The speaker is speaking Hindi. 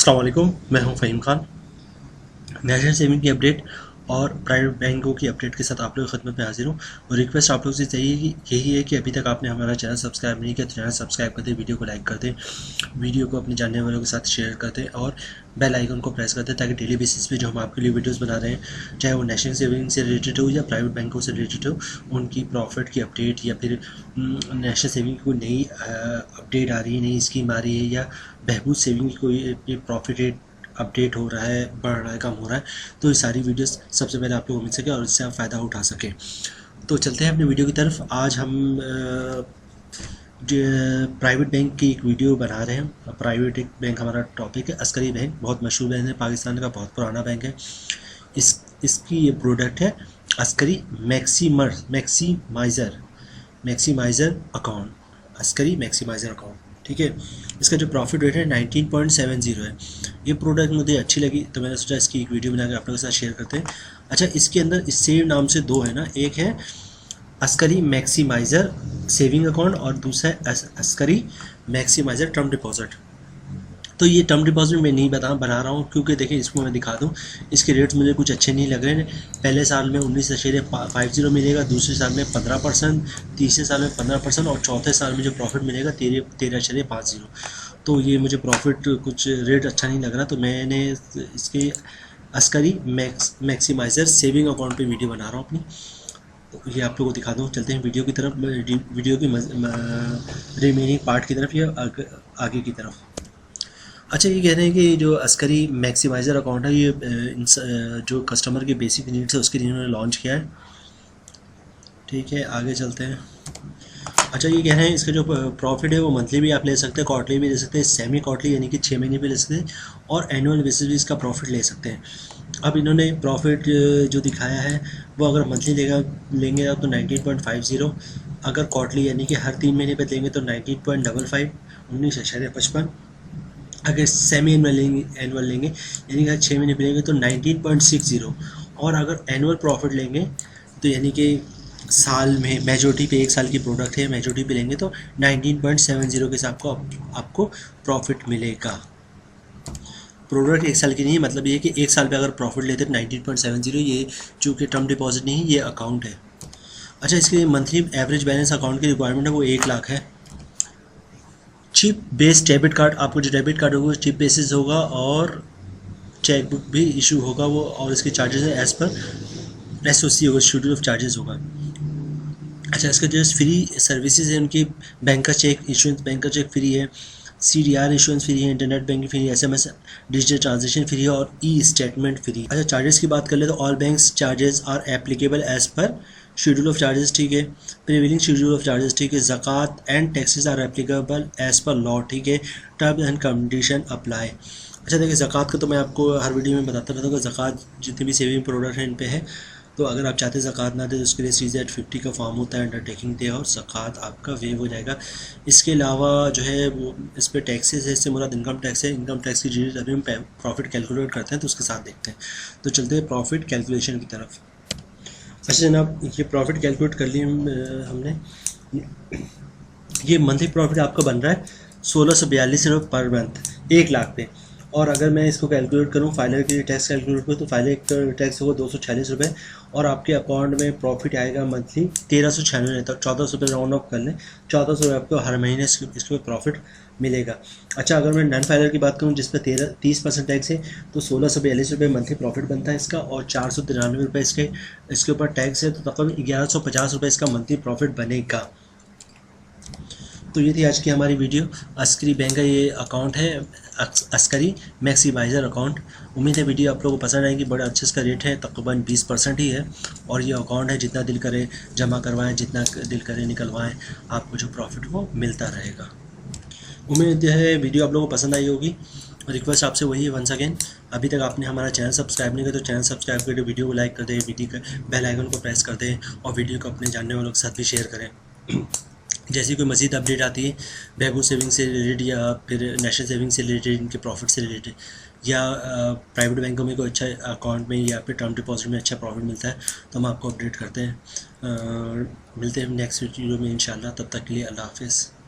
अस्सलाम वालेकुम, मैं हूं फ़हीम खान। नेशनल सेविंग की अपडेट और प्राइवेट बैंकों की अपडेट के साथ आप लोगों की खिदमत में हाजिर हूं। और रिक्वेस्ट आप लोगों से चाहिए कि यही है कि अभी तक आपने हमारा चैनल सब्सक्राइब नहीं किया तो चैनल सब्सक्राइब कर दें, वीडियो को लाइक कर दें, वीडियो को अपने जानने वालों के साथ शेयर कर दें और बेल आइकन को प्रेस कर दें ताकि डेली बेसिस पे जो हम आपके लिए वीडियोस बना रहे हैं, चाहे वो नेशनल सेविंग से रिलेटेड हो या प्राइवेट बैंकों से रिलेटेड हो, उनकी प्रॉफिट की अपडेट या फिर नेशनल सेविंग की कोई नई अपडेट आ रही है, नई स्कीम आ रही है या बहबूद सेविंग की कोई प्रॉफिट रेट अपडेट हो रहा है, बढ़ रहा है, कम हो रहा है, तो ये सारी वीडियोस सबसे पहले आप लोगों को मिल सके और इससे आप फ़ायदा उठा सकें। तो चलते हैं अपनी वीडियो की तरफ। आज हम प्राइवेट बैंक की एक वीडियो बना रहे हैं। प्राइवेट एक बैंक हमारा टॉपिक है। अस्करी बैंक बहुत मशहूर बैंक है, पाकिस्तान का बहुत पुराना बैंक है। इसकी ये प्रोडक्ट है अस्करी मैक्सिमाइज़र अकाउंट, अस्करी मैक्सिमाइज़र अकाउंट, ठीक है। इसका जो प्रॉफिट रेट है 19.70 है। ये प्रोडक्ट मुझे अच्छी लगी तो मैंने सोचा इसकी एक वीडियो बनाकर आप लोगों के साथ शेयर करते हैं। अच्छा, इसके अंदर इस सेम नाम से दो है ना, एक है अस्करी मैक्सिमाइज़र सेविंग अकाउंट और दूसरा है अस्करी मैक्सिमाइज़र टर्म डिपॉजिट। तो ये टर्म डिपॉजिट मैं नहीं बना रहा हूँ क्योंकि देखिए इसको मैं दिखा दूँ, इसके रेट्स मुझे कुछ अच्छे नहीं लग रहे हैं। पहले साल में 19.50 मिलेगा, दूसरे साल में 15%, तीसरे साल में 15% और चौथे साल में जो प्रॉफिट मिलेगा 13.50। तो ये मुझे प्रॉफिट कुछ रेट अच्छा नहीं लग रहा, तो मैंने इसके अस्करी मैक्सिमाइज़र सेविंग अकाउंट पे वीडियो बना रहा हूँ अपनी। तो ये आप लोगों को दिखा दूँ। चलते हैं वीडियो की तरफ, वीडियो की रिमेनिंग पार्ट की तरफ या आगे की तरफ। अच्छा, ये कह रहे हैं कि जो अस्करी मैक्सिमाइज़र अकाउंट है ये जो कस्टमर की बेसिक नीड्स है उसके लिए इन्होंने लॉन्च किया है, ठीक है। आगे चलते हैं। अच्छा, ये कह रहे हैं इसका जो प्रॉफिट है वो मंथली भी आप ले सकते हैं, क्वार्टरली भी ले सकते हैं, सेमी क्वार्टरली यानी कि 6 महीने भी ले सकते हैं और एनुअल बेसिस भी इसका प्रॉफिट ले सकते हैं। अब इन्होंने प्रॉफिट जो दिखाया है वो अगर मंथली लेंगे तो 19.50, अगर क्वार्टरली यानी कि हर 3 महीने पर लेंगे तो 19.55, 19.55, अगर सेमी एनुअल लेंगे यानी कि हर 6 महीने पे लेंगे तो 19.60, और अगर एनुअल प्रॉफिट लेंगे तो यानी कि साल में मेजोरिटी पे, एक साल की प्रोडक्ट है, मेजोरिटी पे लेंगे तो 19.70 के हिसाब को आपको प्रॉफिट मिलेगा। प्रोडक्ट एक साल की नहीं है, मतलब ये कि एक साल पे अगर प्रॉफिट लेते हैं 19.70, ये चूँकि टर्म डिपॉजिट नहीं, ये अकाउंट है। अच्छा, इसके मंथली एवरेज बैलेंस अकाउंट की रिक्वायरमेंट है वो 1 लाख है। चिप बेस्ड डेबिट कार्ड, आपको जो डेबिट कार्ड होगा चिप बेसिस होगा और चेकबुक भी इशू होगा वो, और इसके चार्जेस है एज़ पर SOC होगा, शेड्यूल ऑफ चार्जेस होगा। अच्छा, इसका जो फ्री सर्विसेज है उनकी बैंक का चेक इशुएंस, बैंक का चेक फ्री है, CDR इशुएंस फ्री है, इंटरनेट बैंकिंग फ्री है, SMS डिजिटल ट्रांजेक्शन फ्री है और स्टेटमेंट फ्री। अच्छा, चार्जेस की बात कर ले तो all banks charges are applicable as per schedule of charges, ठीक है। प्रिवेलिंग शेड्यूल ऑफ चार्जेस, ठीक है। ज़कात and taxes are applicable as per law, ठीक है। Terms and condition apply. अच्छा, देखिए ज़कात का तो मैं आपको हर वीडियो में बताता रहता हूँ कि ज़कात जितने भी सेविंग प्रोडक्ट हैं इन पे है, तो अगर आप चाहते हैं ज़कात ना दे तो उसके लिए CZ50 का फॉर्म होता है, अंडरटेकिंग दे और ज़कात आपका वेव हो जाएगा। इसके अलावा जो है वो इस पर टैक्सेस है, इससे मुराद इनकम टैक्स है। इनकम टैक्स की डिटेल अभी हम प्रॉफिट कैलकुलेट करते हैं तो उसके साथ देखते हैं। तो चलते हैं प्रॉफिट कैलकुलेशन की तरफ। अच्छा जनाब, ये प्रॉफिट कैलकुलेट कर लिए हमने। ये मंथली प्रॉफिट आपका बन रहा है 1642 रुपये पर मंथ, 1 लाख पे। और अगर मैं इसको कैलकुलेट करूँ फाइनल के लिए टैक्स कैलकुलेट करूँ तो फाइनल का टैक्स होगा 246 रुपये और आपके अकाउंट में प्रॉफिट आएगा मंथली 1396 तक, 1400 रुपये राउंड ऑफ कर लें, 1400 रुपये आपको हर महीने इसके प्रॉफिट मिलेगा। अच्छा, अगर मैं नॉन फाइनल की बात करूँ जिस पर 30% टैक्स है तो 1642 रुपये मंथली प्रॉफिट बनता है इसका और 493 रुपये इसके ऊपर टैक्स है, तो तकरीबन 1150 रुपये इसका मंथली प्रॉफिट बनेगा। तो ये थी आज की हमारी वीडियो। अस्करी बैंक का ये अकाउंट है, अस्करी मैक्सिमाइज़र अकाउंट। उम्मीद है वीडियो आप लोगों को पसंद आएगी। बड़ा अच्छे इसका रेट है, तकरीबन 20% ही है और ये अकाउंट है जितना दिल करे जमा करवाएं, जितना दिल करे निकलवाएं, आपको जो प्रॉफिट वो मिलता रहेगा। उम्मीद है वीडियो आप लोगों को पसंद आई होगी। रिक्वेस्ट आपसे वही है वंस अगेन, अभी तक आपने हमारा चैनल सब्सक्राइब नहीं किया तो चैनल सब्सक्राइब करके वीडियो को लाइक कर दें, वीडियो का बेल आइकन को प्रेस कर दें और वीडियो को अपने जानने वालों के साथ भी शेयर करें। जैसी कोई मज़ीद अपडेट आती है बहबूद सेविंग से रिलेटेड या फिर नेशनल सेविंग से रिलेटेड, इनके प्रॉफिट से रिलेटेड या प्राइवेट बैंकों में कोई अच्छा अकाउंट में या फिर टर्म डिपॉजिट में अच्छा प्रॉफिट मिलता है तो हम आपको अपडेट करते हैं। मिलते हैं नेक्स्ट वीडियो में इंशाल्लाह। तब तक के लिए अल्लाह हाफ़िज़।